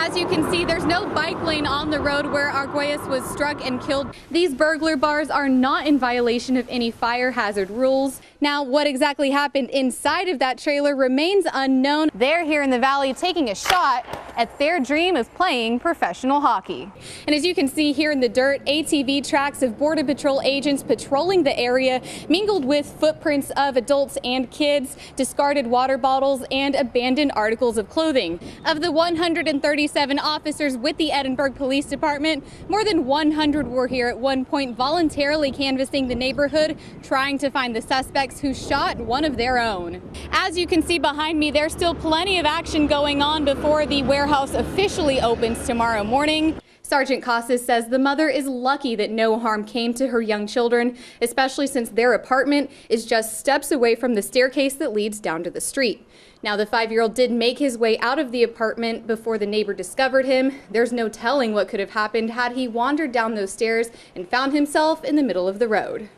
As you can see, there's no bike lane on the road where Arguelles was struck and killed. These burglar bars are not in violation of any fire hazard rules. Now, what exactly happened inside of that trailer remains unknown. They're here in the valley taking a shot at their dream of playing professional hockey. And as you can see here in the dirt, ATV tracks of Border Patrol agents patrolling the area mingled with footprints of adults and kids, discarded water bottles, and abandoned articles of clothing. Of the 137 officers with the Edinburgh Police Department, more than 100 were here at one point voluntarily canvassing the neighborhood, trying to find the suspects who shot one of their own. As you can see behind me, there's still plenty of action going on before the warehouse officially opens tomorrow morning. Sergeant Casas says the mother is lucky that no harm came to her young children, especially since their apartment is just steps away from the staircase that leads down to the street. Now, the 5-year-old did make his way out of the apartment before the neighbor discovered him. There's no telling what could have happened had he wandered down those stairs and found himself in the middle of the road.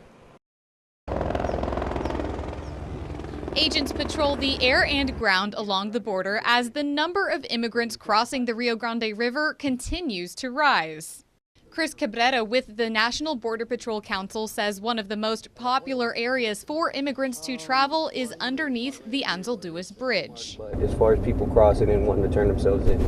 Agents patrol the air and ground along the border as the number of immigrants crossing the Rio Grande River continues to rise. Chris Cabrera with the National Border Patrol Council says one of the most popular areas for immigrants to travel is underneath the Ángel Duas Bridge. But as far as people crossing and wanting to turn themselves in,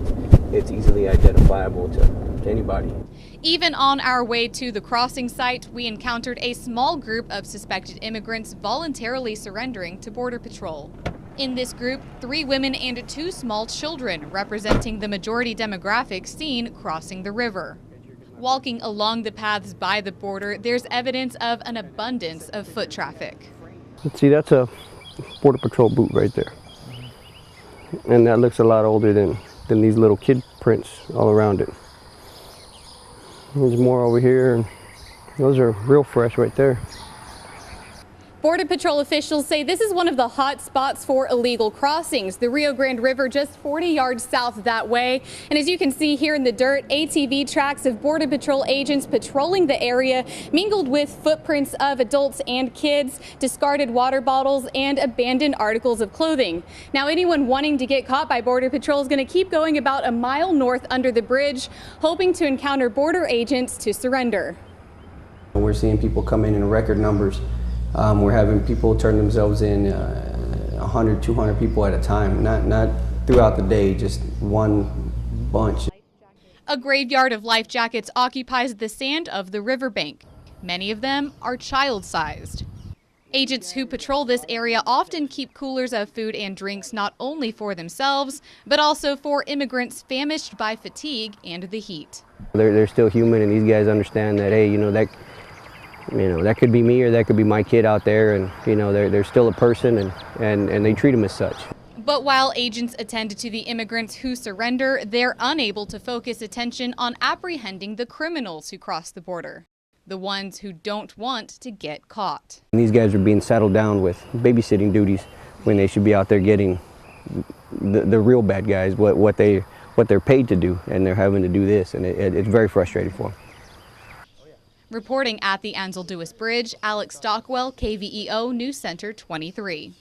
it's easily identifiable to anybody. Even on our way to the crossing site, we encountered a small group of suspected immigrants voluntarily surrendering to Border Patrol. In this group, 3 women and 2 small children, representing the majority demographic seen crossing the river. Walking along the paths by the border, there's evidence of an abundance of foot traffic. Let's see, that's a Border Patrol boot right there. And that looks a lot older than these little kid prints all around it. There's more over here, and those are real fresh right there. Border Patrol officials say this is one of the hot spots for illegal crossings. The Rio Grande River just 40 yards south that way. And as you can see here in the dirt, ATV tracks of Border Patrol agents patrolling the area mingled with footprints of adults and kids, discarded water bottles, and abandoned articles of clothing. Now, anyone wanting to get caught by Border Patrol is going to keep going about a mile north under the bridge, hoping to encounter border agents to surrender. We're seeing people come in record numbers. We're having people turn themselves in 100, 200 people at a time, not throughout the day, just one bunch. A graveyard of life jackets occupies the sand of the riverbank. Many of them are child-sized. Agents who patrol this area often keep coolers of food and drinks not only for themselves, but also for immigrants famished by fatigue and the heat. They're still human, and these guys understand that, hey, that could be me or that could be my kid out there, and they're still a person, and they treat them as such. But while agents attend to the immigrants who surrender, they're unable to focus attention on apprehending the criminals who cross the border, the ones who don't want to get caught. And these guys are being saddled down with babysitting duties when they should be out there getting the real bad guys, what they're paid to do, and they're having to do this, and it's very frustrating for them. Reporting at the Ángel Duas Bridge, Alex Stockwell, KVEO News Center 23.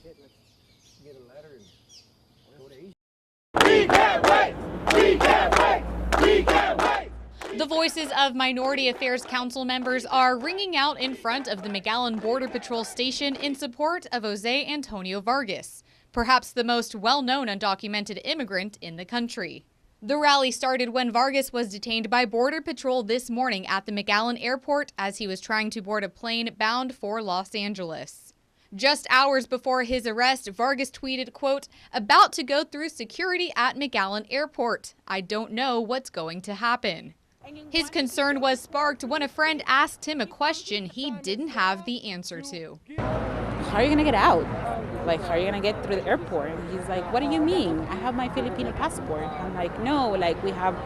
We can't wait! We can't wait! We can't wait! The voices of Minority Affairs Council members are ringing out in front of the McAllen Border Patrol station in support of Jose Antonio Vargas, perhaps the most well-known undocumented immigrant in the country. The rally started when Vargas was detained by Border Patrol this morning at the McAllen airport as he was trying to board a plane bound for Los Angeles. Just hours before his arrest, Vargas tweeted, quote, "About to go through security at McAllen airport. I don't know what's going to happen." His concern was sparked when a friend asked him a question he didn't have the answer to. How are you going to get out? Like, how are you going to get through the airport? And he's like, what do you mean? I have my Filipino passport. I'm like, no, like we have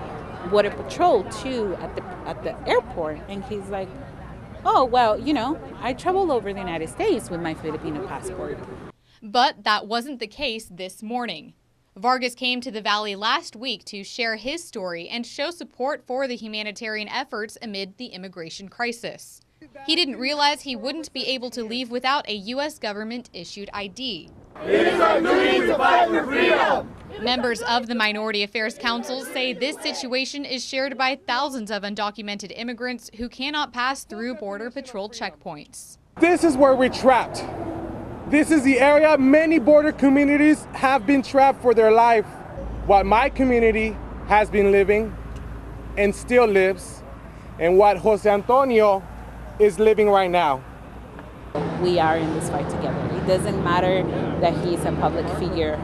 Border Patrol too at the airport. And he's like, oh, well, I travel over the United States with my Filipino passport. But that wasn't the case this morning. Vargas came to the Valley last week to share his story and show support for the humanitarian efforts amid the immigration crisis. He didn't realize he wouldn't be able to leave without a U.S. government-issued ID. It is our duty to fight for freedom. Members of the Minority Affairs Council say this situation is shared by thousands of undocumented immigrants who cannot pass through Border Patrol checkpoints. This is where we're trapped. This is the area many border communities have been trapped for their life. What my community has been living and still lives, and what Jose Antonio is living right now. We are in this fight together. It doesn't matter that he's a public figure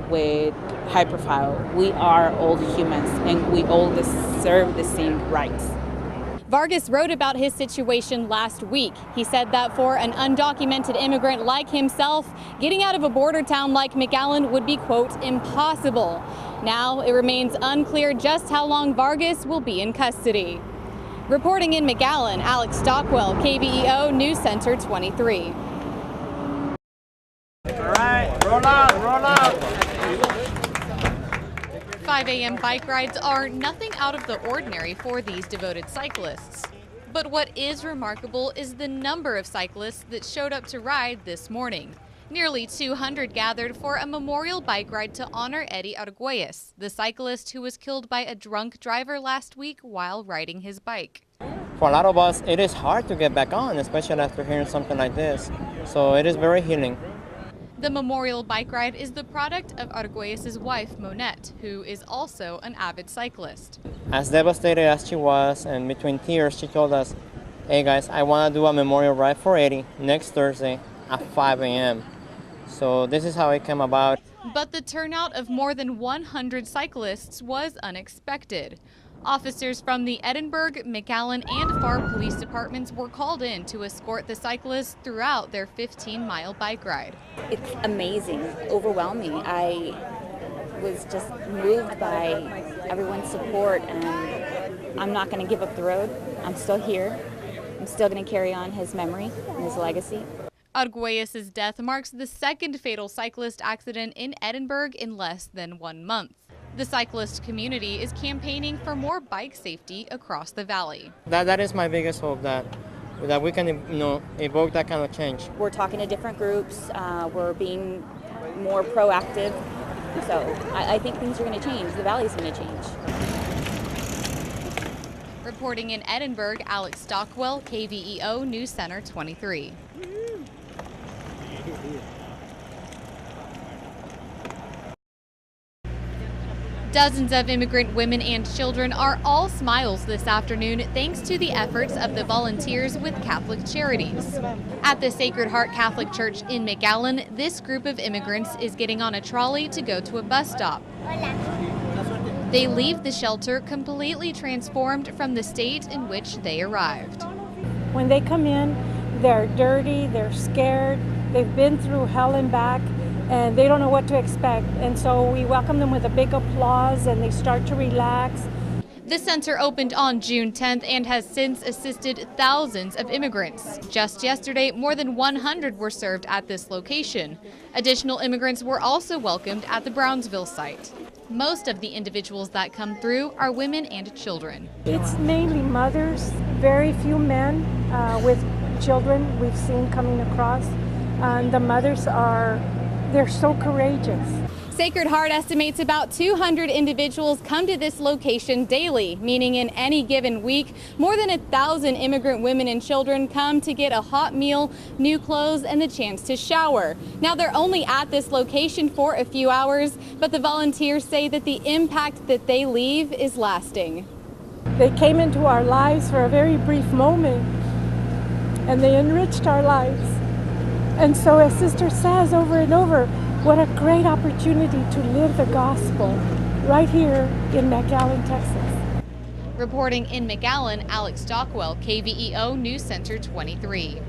with high profile. We are all humans and we all deserve the same rights. Vargas wrote about his situation last week. He said that for an undocumented immigrant like himself, getting out of a border town like McAllen would be, quote, impossible. Now it remains unclear just how long Vargas will be in custody. Reporting in McAllen, Alex Stockwell, KBEO News Center 23. All right, roll out. 5 a.m. bike rides are nothing out of the ordinary for these devoted cyclists. But what is remarkable is the number of cyclists that showed up to ride this morning. Nearly 200 gathered for a memorial bike ride to honor Eddie Arguelles, the cyclist who was killed by a drunk driver last week while riding his bike. For a lot of us, it is hard to get back on, especially after hearing something like this. So it is very healing. The memorial bike ride is the product of Arguelles' wife, Monette, who is also an avid cyclist. As devastated as she was, and between tears, she told us, hey guys, I want to do a memorial ride for Eddie next Thursday at 5 a.m. So this is how it came about. But the turnout of more than 100 cyclists was unexpected. Officers from the Edinburgh, McAllen, and Pharr police departments were called in to escort the cyclists throughout their 15-mile bike ride. It's amazing, overwhelming. I was just moved by everyone's support, and I'm not going to give up the road. I'm still here. I'm still going to carry on his memory and his legacy. Arguelles' death marks the second fatal cyclist accident in Edinburgh in less than 1 month. The cyclist community is campaigning for more bike safety across the valley. That is my biggest hope, that we can evoke that kind of change. We're talking to different groups. We're being more proactive. So I think things are going to change. The valley's going to change. Reporting in Edinburgh, Alex Stockwell, KBEO News Center 23. Dozens of immigrant women and children are all smiles this afternoon thanks to the efforts of the volunteers with Catholic Charities. At the Sacred Heart Catholic Church in McAllen, this group of immigrants is getting on a trolley to go to a bus stop. They leave the shelter completely transformed from the state in which they arrived. When they come in, they're dirty, they're scared, they've been through hell and back, and they don't know what to expect. And so we welcome them with a big applause, and they start to relax. The center opened on June 10th and has since assisted thousands of immigrants. Just yesterday, more than 100 were served at this location. Additional immigrants were also welcomed at the Brownsville site. Most of the individuals that come through are women and children. It's mainly mothers, very few men with children we've seen coming across. The mothers they're so courageous. Sacred Heart estimates about 200 individuals come to this location daily, meaning in any given week, more than 1,000 immigrant women and children come to get a hot meal, new clothes, and the chance to shower. Now, they're only at this location for a few hours, but the volunteers say that the impact that they leave is lasting. They came into our lives for a very brief moment, and they enriched our lives. And so, as Sister says over and over, what a great opportunity to live the gospel right here in McAllen, Texas. Reporting in McAllen, Alex Stockwell, KBEO News Center 23.